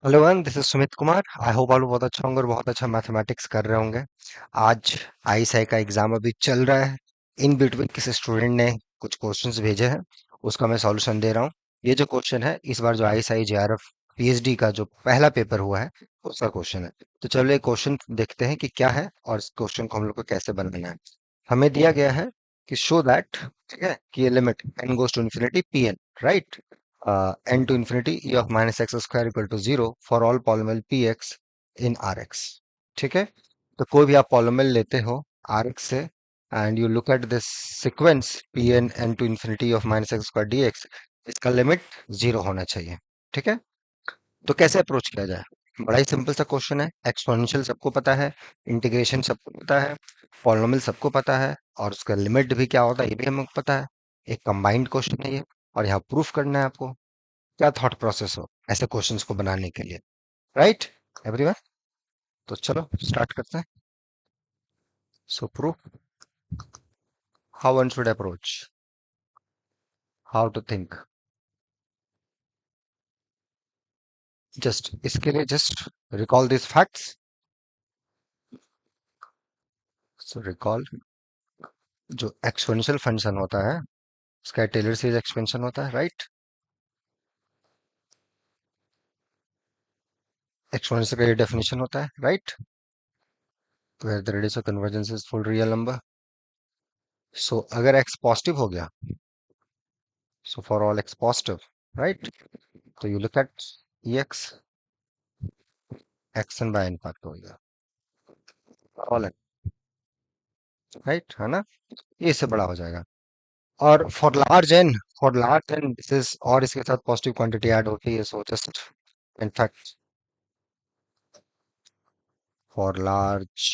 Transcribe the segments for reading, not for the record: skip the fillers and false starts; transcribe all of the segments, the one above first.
Hello one, this is Sumit Kumar. I hope आप लोग बहुत अच्छा होंगे और बहुत अच्छा मैथमेटिक्स कर रहे होंगे। आज आईएसआई का एग्जाम अभी चल रहा है। इन बिटवीन किसी स्टूडेंट ने कुछ क्वेश्चंस भेजे हैं, उसका मैं सॉल्यूशन दे रहा हूँ। ये जो क्वेश्चन है इस बार जो आईएसआई जेआरएफ पीएचडी का जो पहला पेपर हुआ है उसका क्वेश्चन है। तो चलो ये क्वेश्चन देखते हैं कि क्या है और इस क्वेश्चन को हम लोग को कैसे बनाना है। हमें दिया गया है कि शो दैट, ठीक है, कि ये limit n goes to infinity p n, right, n to infinity e of minus x square equal to 0 for all polynomial px in rx। ठीक है, तो कोई भी आप polynomial लेते हो rx से and you look at this sequence pn n to infinity of minus x square dx, इसका लिमिट 0 होना चाहिए। ठीक है, तो कैसे अप्रोच किया जाए? बड़ा ही सिंपल सा क्वेश्चन है। एक्सपोनेंशियल सबको पता है, इंटीग्रेशन सबको पता है, पॉलिनॉमियल सबको पता है, और उसका लिमिट भी क्या होता है ये भी हमें पता है। एक कंबाइंड क्वेश्चन है ये, और यहाँ प्रूफ करना है आपको। क्या थॉट प्रोसेस हो ऐसे क्वेश्चंस को बनाने के लिए, राइट एवरीवन? तो चलो स्टार्ट करते हैं। So proof how one should approach, how to think. Just इसके लिए just recall this facts. So recall, जो एक्सपोनेंशियल फंक्शन होता है उसका टेलर सीरीज एक्सपेंशन होता है, राइट। एक्सपोनेंशियल का ये डेफिनेशन होता है, right, where the radius of convergence is full real number. So अगर एक्स पॉजिटिव हो गया, so for all X positive, right, तो you look at E X N by N factorial, all, right है ना, ये इससे बड़ा हो जाएगा। और for large N this is, और इसके साथ पॉजिटिव क्वांटिटी ऐड होती है, so just in fact for large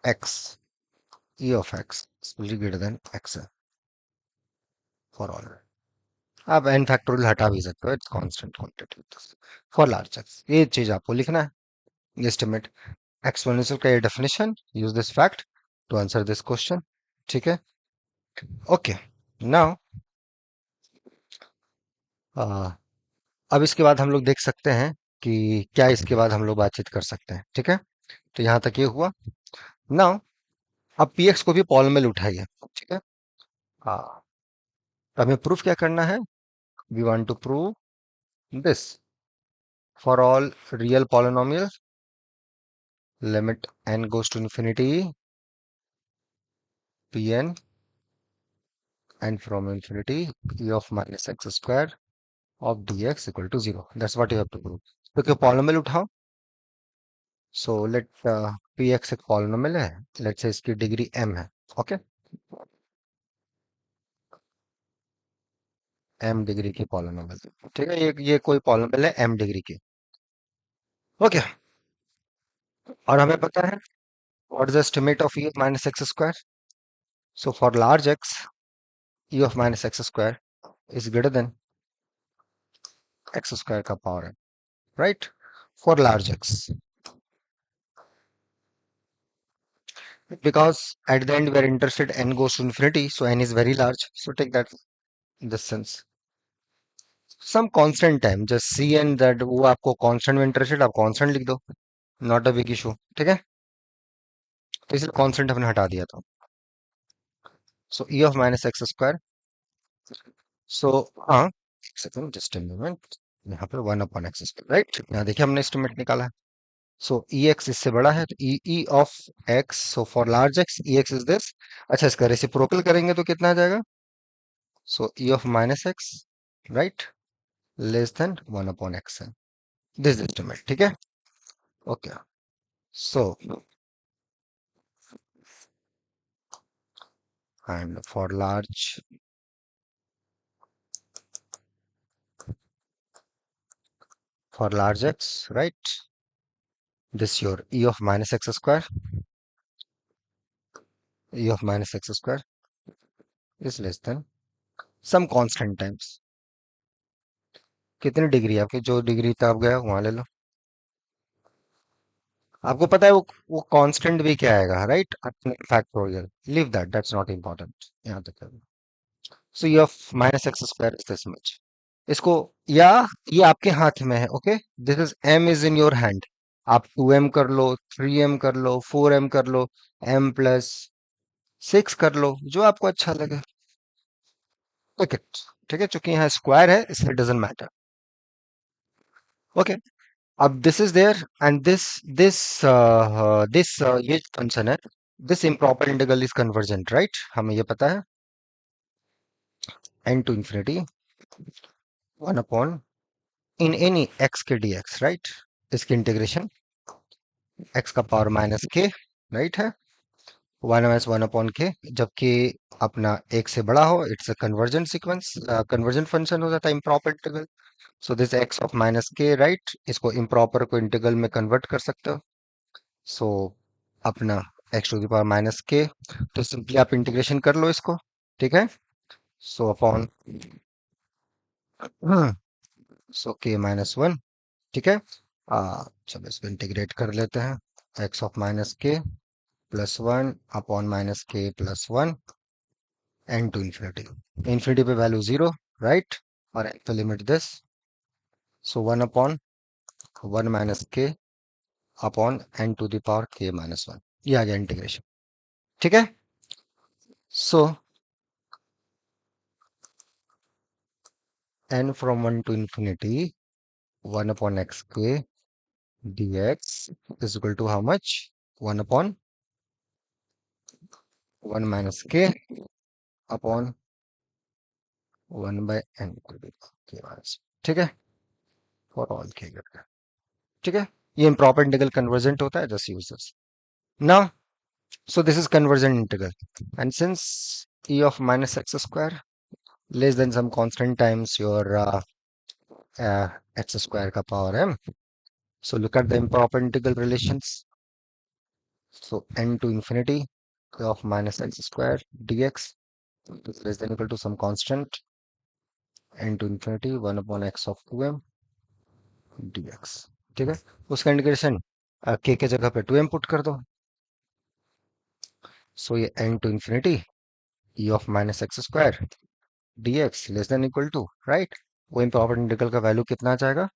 X E of X will greater than x for all. आप एन फैक्टोरियल हटा भी सकते हो, it's constant quantity for large x. ये चीज आपको लिखना है, एस्टिमेट एक्सपोनेंशियल का ये definition, use this fact to answer this question. ठीक है, ओके। नाउ अब इसके बाद हम लोग देख सकते हैं कि क्या इसके बाद हम लोग बातचीत कर सकते हैं। ठीक है, तो यहाँ तक ये हुआ। नाउ अब पीएक्स को भी पॉलिनॉमियल उठाइए। ठीक है, हाँ, तो हमें प्रूफ क्या करना है? We want to prove this for all real polynomial limit n goes to infinity pn and from infinity e of minus x square of dx equal to 0। that's what you have to prove। तो क्या polynomial उठाओ। So let px एक polynomial है, late से इसकी degree m है। Okay, m degree की polynomial, ठीक है, ये कोई पॉलिनोमियल है m डिग्री की। ओके, और हमें पता है what is the estimate of e of minus x square। So for large x e of minus x square is greater than x square का पावर है, right, for large x, because at the end we are interested n goes to infinity, so n is very large, so take that this sense some constant time, just c n, that वो आपको constant में interested, आप constant लिख दो, not a big issue। ठीक है, तो इसलिए constant हमने हटा दिया था। so e of minus x square, so हाँ, एक सेकंड, जस्ट a moment, यहाँ पे 1/x square, राइट, यहाँ देखिए हमने एस्टिमेट निकाला है। सो ई एक्स इससे बड़ा है, तो E of X, so for large X E X is this. अच्छा, इसका रेसिप्रोकल करेंगे तो कितना आ जाएगा? So E of minus X, right, less than 1/x है, दिस एस्टिमेट। ठीक है, okay. So and for large X, right, this your E of minus x square, E of minus x square is less than some constant times, कितनी degree है आपकी, जो degree तक आप गए वहां ले लो। आपको पता है वो कांस्टेंट भी क्या आएगा, right, factorial, leave that, that's not important, यहाँ तक। So E of minus x square is this much, इसको या ये आपके हाथ में है, okay. This is m is in your hand. आप 2m कर लो, 3m कर लो, 4m कर लो, m+6 कर लो, जो आपको अच्छा लगे। ओके, ठीक है, चूंकि यहाँ स्क्वायर है इसलिए डजेंट मैटर। ओके, अब this is there and this ये फंक्शन है, this improper integral is convergent, right, हमें ये पता है। n to infinity 1 upon in any x के dx, राइट। इसकी इंटीग्रेशन x का पावर माइनस के, राइट है, 1 - 1 अपॉन के, जबकि अपना एक से बड़ा हो it's a convergent sequence, convergent function हो जाता है improper integral. So this x of minus k, right, इसको इम्प्रॉपर को इंटीग्रल में कन्वर्ट कर सकते हो। सो अपना x to the power minus k, तो सिंपली आप इंटीग्रेशन कर लो इसको, ठीक है। सो अपॉन सो k - 1, ठीक है। चलो इसको इंटीग्रेट कर लेते हैं। x of minus k +1 upon minus k +1 n to infinity, infinity पे वैल्यू 0, राइट, और एन पे limit this, so 1/(1 - k) upon n to the power k - 1, ये आ गया इंटीग्रेशन, ठीक है। So n from 1 to infinity 1/(x k) dx is equal to how much? 1/(1 - k) upon 1/n to the power k-1, ठीक है, for all k greater, ठीक है। ये इम्प्रॉपर इंटीग्रल कन्वर्जेंट होता है, just use this now. So this is convergent integral, and since e of minus x square less than some constant times your x square ka power m, so look at the improper integral relations. So n to infinity e of minus x square dx is less than equal to some constant n to infinity 1/x of 2m dx, ठीक है। उसका integration k के जगह पे 2m put कर दो, सो ये n to infinity e of minus x square dx less than equal to, right, वो इम्प्रॉपर इंटीग्रल का वैल्यू कितना आ जाएगा,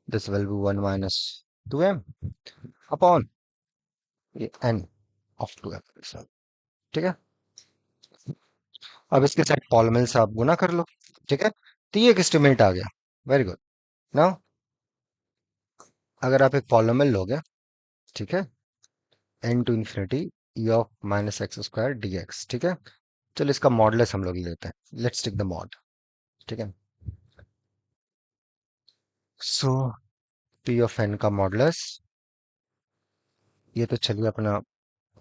this will be 1 - 2m upon ये n ऑफ 2m, ठीक है। अब इसके साथ पॉलिनॉमियल से आप गुना कर लो, ठीक है, तो ये एक एस्टिमेट आ गया, वेरी गुड। नाउ अगर आप एक पॉलिनॉमियल लोगे, ठीक है, n to infinity e of minus x square dx, ठीक है, चलो इसका मॉडुलस हम लोग लेते हैं, लेट्स टेक द मॉड, ठीक है। सो p ऑफ n का मॉडुलस, ये तो चलिए अपना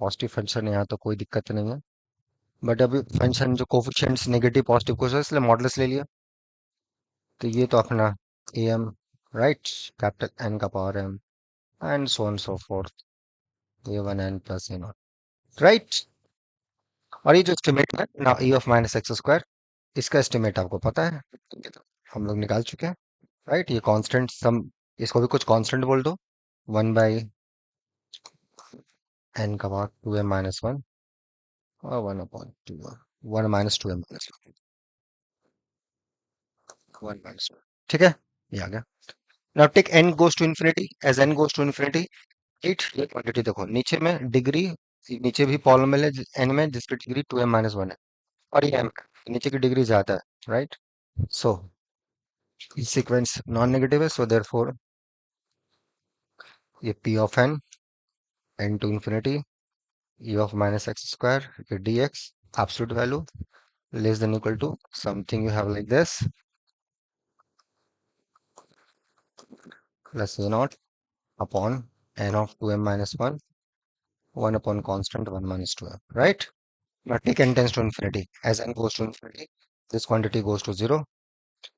पॉजिटिव फंक्शन है, यहाँ तो कोई दिक्कत नहीं है, बट अभी फंक्शन जो कोफिशिएंट्स नेगेटिव पॉजिटिव को इसलिए मॉडुलस ले लिया, तो ये तो अपना am, राइट, कैपिटल n का power m and so on so fourth a1n plus a0, right. और ये जो एस्टिमेट है ना e of minus x square, इसका एस्टिमेट आपको पता है, ये तो हम लोग निकाल चुके हैं, राइट। ये कांस्टेंट सम, इसको भी कुछ कांस्टेंट बोल दो, 1/n का पावर 2m - 1 और 1/2, 1 - 2m + 1 ठीक है, ये आ गया। Now take n goes to infinity, as n goes to infinity, right, ये क्वांटिटी देखो नीचे में डिग्री, नीचे भी पॉलिनॉमियल है n में जिसकी डिग्री 2m - 1 है, और ये m नीचे की डिग्री ज्यादा है, right. So sequence non negative है, सो देयरफॉर ये p of n to infinity e of minus x square dx absolute value less than equal to something you have like this plus a0 upon n of 2m - 1, 1 upon constant 1 minus 2m, right? Now take n tends to infinity. As n goes to infinity, this quantity goes to 0.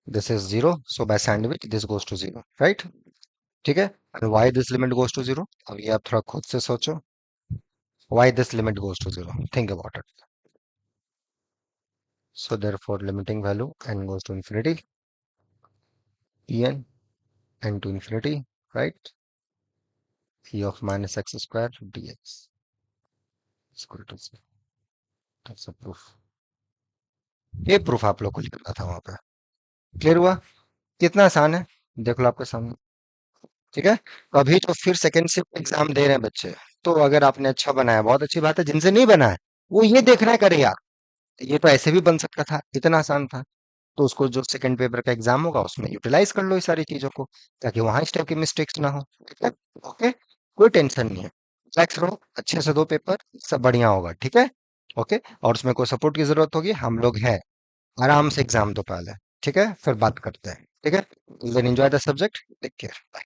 This is 0. So by sandwich, this goes to 0, right? ठीक है? And why this limit goes to 0? अब ये आप थोड़ा खुद से सोचो. Why this limit goes to 0? Think about it. So therefore, limiting value n goes to infinity, en, n to infinity, right? E of minus x square dx is equal to 0. That's a proof. ये proof आप लोग को लिखना था वहां पे, clear हुआ? कितना आसान है, देख लो आपके सामने। ठीक है। तो अभी तो फिर सेकेंड शिफ्ट एग्जाम दे रहे हैं बच्चे। तो अगर आपने अच्छा बनाया बहुत अच्छी बात है, जिनसे नहीं बना है वो ये देखना है करे यार, ये तो ऐसे भी बन सकता था, इतना आसान था। तो उसको जो सेकंड पेपर का एग्जाम होगा उसमें यूटिलाइज कर लो इस सारी चीजों को, ताकि वहां इस टाइप की मिस्टेक्स ना हो। ठीक है। ओके। कोई टेंशन नहीं है, रिलैक्स रहो, अच्छे से दो पेपर, सब बढ़िया होगा। ठीक है। ओके। और उसमें कोई सपोर्ट की जरूरत होगी हम लोग हैं, आराम से एग्जाम दो पहले। ठीक है, फिर बात करते हैं। ठीक है। Then enjoy the subject, take care.